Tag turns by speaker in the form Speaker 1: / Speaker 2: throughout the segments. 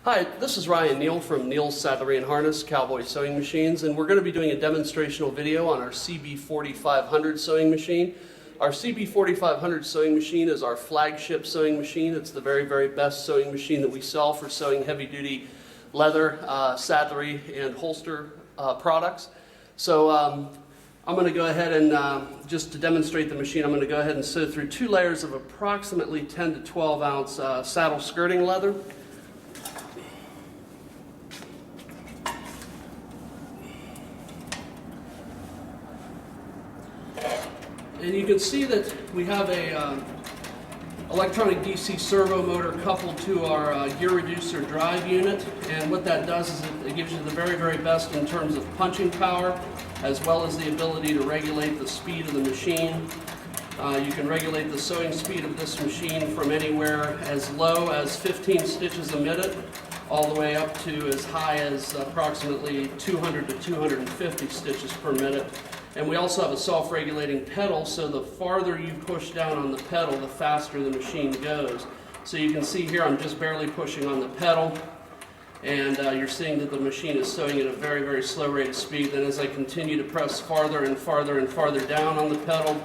Speaker 1: Hi, this is Ryan Neal from Neal's Saddlery and Harness Cowboy Sewing Machines, and we're going to be doing a demonstrational video on our CB4500 sewing machine. Our CB4500 sewing machine is our flagship sewing machine. It's the very, very best sewing machine that we sell for sewing heavy-duty leather, saddlery, and holster products. So I'm going to go ahead and, just to demonstrate the machine, I'm going to go ahead and sew through 2 layers of approximately 10 to 12 ounce saddle skirting leather. And you can see that we have a electronic DC servo motor coupled to our gear reducer drive unit, and what that does is it gives you the very, very best in terms of punching power, as well as the ability to regulate the speed of the machine. You can regulate the sewing speed of this machine from anywhere as low as 15 stitches a minute, all the way up to as high as approximately 200 to 250 stitches per minute. And we also have a self-regulating pedal, so the farther you push down on the pedal, the faster the machine goes. So you can see here I'm just barely pushing on the pedal, and you're seeing that the machine is sewing at a very, very slow rate of speed. And as I continue to press farther and farther and farther down on the pedal,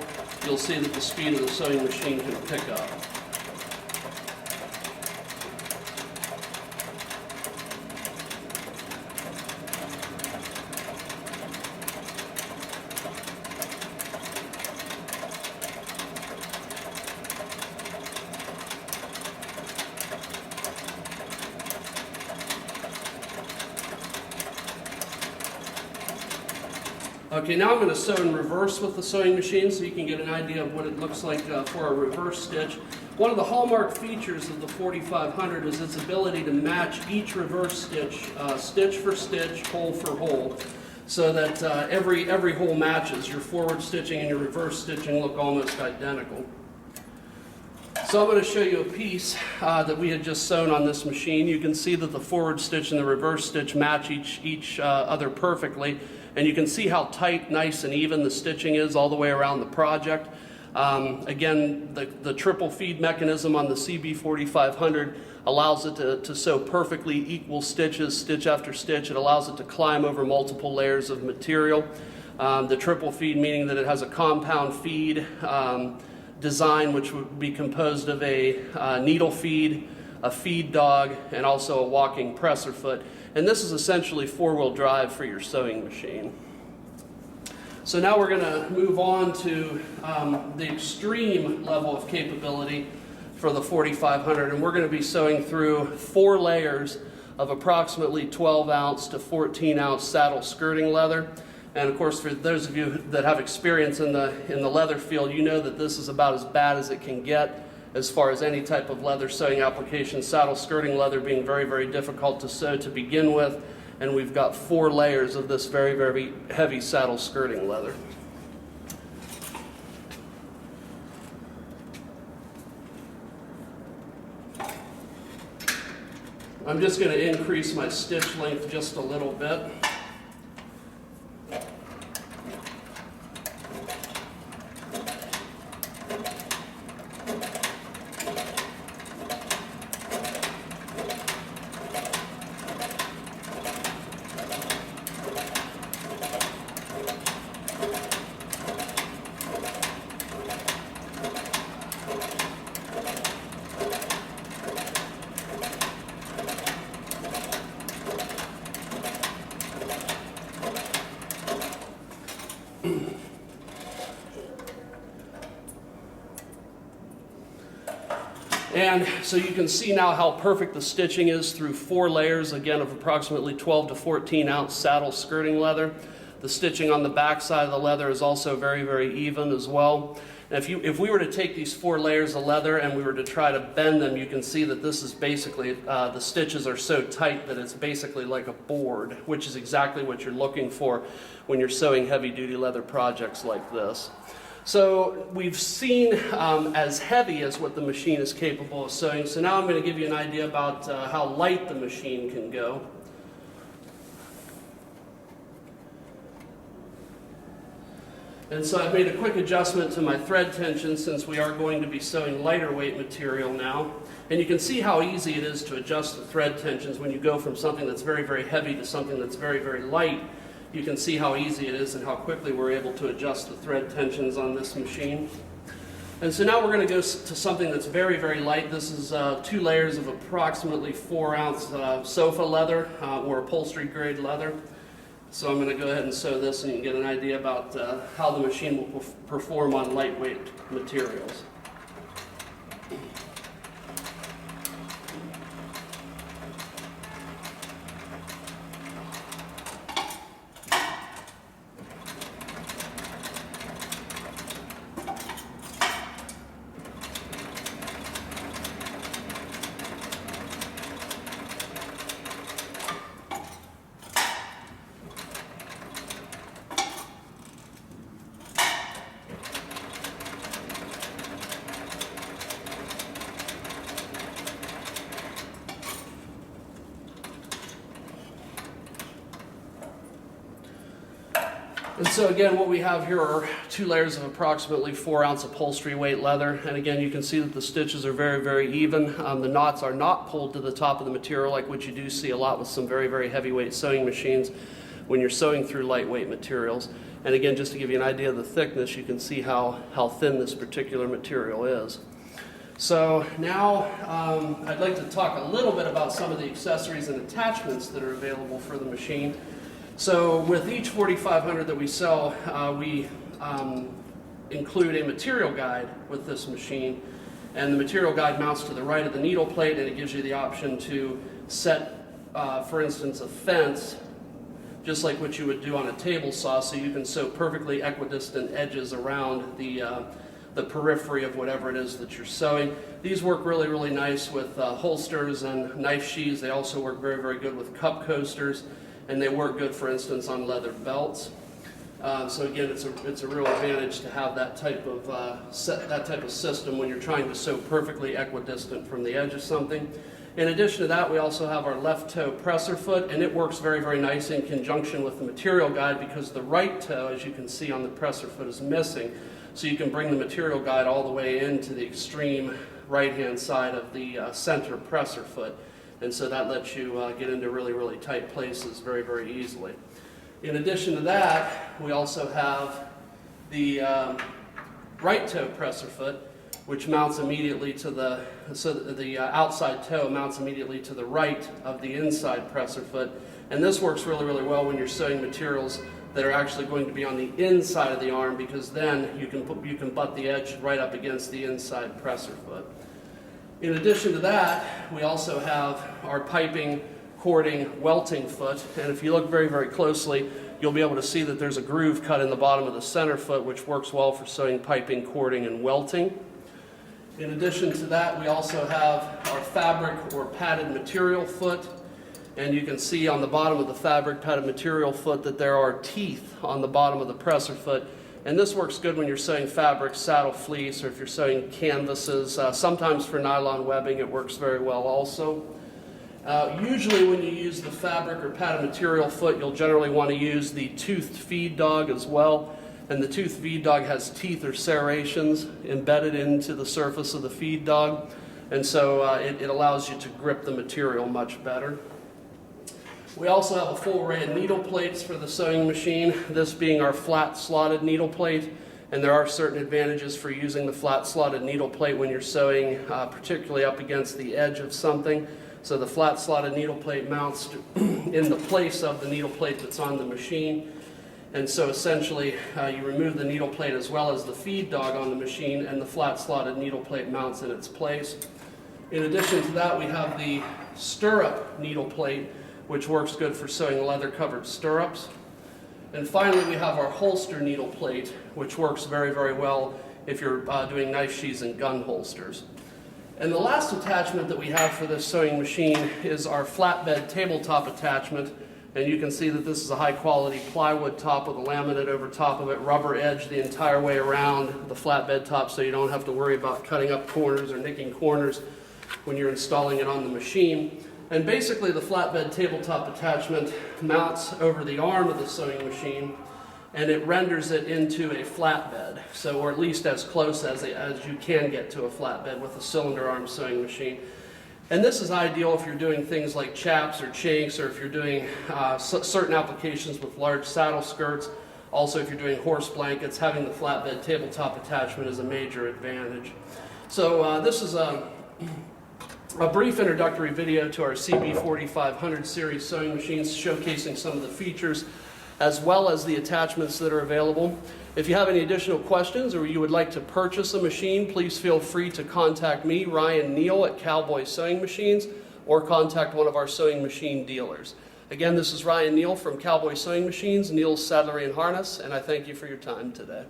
Speaker 1: you'll see that the speed of the sewing machine can pick up. Okay, now I'm going to sew in reverse with the sewing machine so you can get an idea of what it looks like for a reverse stitch. One of the hallmark features of the 4500 is its ability to match each reverse stitch, stitch for stitch, hole for hole, so that every hole matches. Your forward stitching and your reverse stitching look almost identical. So I'm going to show you a piece that we had just sewn on this machine. You can see that the forward stitch and the reverse stitch match each other perfectly. And you can see how tight, nice, and even the stitching is all the way around the project. Again, the triple feed mechanism on the CB4500 allows it to sew perfectly equal stitches, stitch after stitch. It allows it to climb over multiple layers of material. The triple feed meaning that it has a compound feed design, which would be composed of a needle feed, a feed dog, and also a walking presser foot. And this is essentially 4-wheel drive for your sewing machine. So now we're going to move on to the extreme level of capability for the 4500, and we're going to be sewing through 4 layers of approximately 12 ounce to 14 ounce saddle skirting leather. And of course, for those of you that have experience in the leather field, you know that this is about as bad as it can get as far as any type of leather sewing application, saddle skirting leather being very, very difficult to sew to begin with. And we've got 4 layers of this very, very heavy saddle skirting leather. I'm just going to increase my stitch length just a little bit. And so you can see now how perfect the stitching is through 4 layers, again, of approximately 12 to 14 ounce saddle skirting leather. The stitching on the back side of the leather is also very, very even as well. And if we were to take these 4 layers of leather and we were to try to bend them, you can see that this is basically, the stitches are so tight that it's basically like a board, which is exactly what you're looking for when you're sewing heavy-duty leather projects like this. So we've seen as heavy as what the machine is capable of sewing. So now I'm going to give you an idea about how light the machine can go. And so I've made a quick adjustment to my thread tension since we are going to be sewing lighter weight material now. And you can see how easy it is to adjust the thread tensions when you go from something that's very, very heavy to something that's very, very light. You can see how easy it is and how quickly we're able to adjust the thread tensions on this machine. And so now we're going to go to something that's very, very light. This is 2 layers of approximately 4-ounce sofa leather or upholstery grade leather. So I'm going to go ahead and sew this, and you can get an idea about how the machine will perform on lightweight materials. And so again, what we have here are 2 layers of approximately 4-ounce upholstery weight leather. And again, you can see that the stitches are very, very even. The knots are not pulled to the top of the material like what you do see a lot with some very, very heavyweight sewing machines when you're sewing through lightweight materials. And again, just to give you an idea of the thickness, you can see how thin this particular material is. So now I'd like to talk a little bit about some of the accessories and attachments that are available for the machine. So with each 4500 that we sell, we include a material guide with this machine, and the material guide mounts to the right of the needle plate, and it gives you the option to set, for instance, a fence, just like what you would do on a table saw, so you can sew perfectly equidistant edges around the periphery of whatever it is that you're sewing. These work really, really nice with holsters and knife sheaths. They also work very, very good with cup coasters. And they work good, for instance, on leather belts. So again, it's a real advantage to have that type of system when you're trying to sew perfectly equidistant from the edge of something. In addition to that, we also have our left toe presser foot, and it works very, very nice in conjunction with the material guide because the right toe, as you can see on the presser foot, is missing. So you can bring the material guide all the way into the extreme right-hand side of the center presser foot. And so that lets you get into really, really tight places very, very easily. In addition to that, we also have the right toe presser foot, which mounts immediately to the outside toe mounts immediately to the right of the inside presser foot. And this works really, really well when you're sewing materials that are actually going to be on the inside of the arm, because then you can butt the edge right up against the inside presser foot. In addition to that, we also have our piping, cording, welting foot, and if you look very, very closely, you'll be able to see that there's a groove cut in the bottom of the center foot, which works well for sewing piping, cording, and welting. In addition to that, we also have our fabric or padded material foot, and you can see on the bottom of the fabric padded material foot that there are teeth on the bottom of the presser foot. And this works good when you're sewing fabric, saddle fleece, or if you're sewing canvases. Sometimes for nylon webbing it works very well also. Usually when you use the fabric or padded material foot, you'll generally want to use the toothed feed dog as well. And the toothed feed dog has teeth or serrations embedded into the surface of the feed dog. And so it allows you to grip the material much better. We also have a full array of needle plates for the sewing machine, this being our flat slotted needle plate, and there are certain advantages for using the flat slotted needle plate when you're sewing particularly up against the edge of something. So the flat slotted needle plate mounts in the place of the needle plate that's on the machine, and so essentially you remove the needle plate as well as the feed dog on the machine, and the flat slotted needle plate mounts in its place. In addition to that, we have the stirrup needle plate, which works good for sewing leather-covered stirrups. And finally, we have our holster needle plate, which works very, very well if you're doing knife sheaths and gun holsters. And the last attachment that we have for this sewing machine is our flatbed tabletop attachment. And you can see that this is a high-quality plywood top with a laminate over top of it, rubber edge the entire way around the flatbed top, so you don't have to worry about cutting up corners or nicking corners when you're installing it on the machine. And basically the flatbed tabletop attachment mounts over the arm of the sewing machine, and it renders it into a flatbed, so or at least as close as you can get to a flatbed with a cylinder arm sewing machine. And this is ideal if you're doing things like chaps or chinks, or if you're doing certain applications with large saddle skirts. Also, if you're doing horse blankets, having the flatbed tabletop attachment is a major advantage. So this is a brief introductory video to our CB4500 series sewing machines, showcasing some of the features as well as the attachments that are available. If you have any additional questions or you would like to purchase a machine, please feel free to contact me, Ryan Neal, at Cowboy Sewing Machines, or contact one of our sewing machine dealers. Again, this is Ryan Neal from Cowboy Sewing Machines, Neal's Saddlery and Harness, and I thank you for your time today.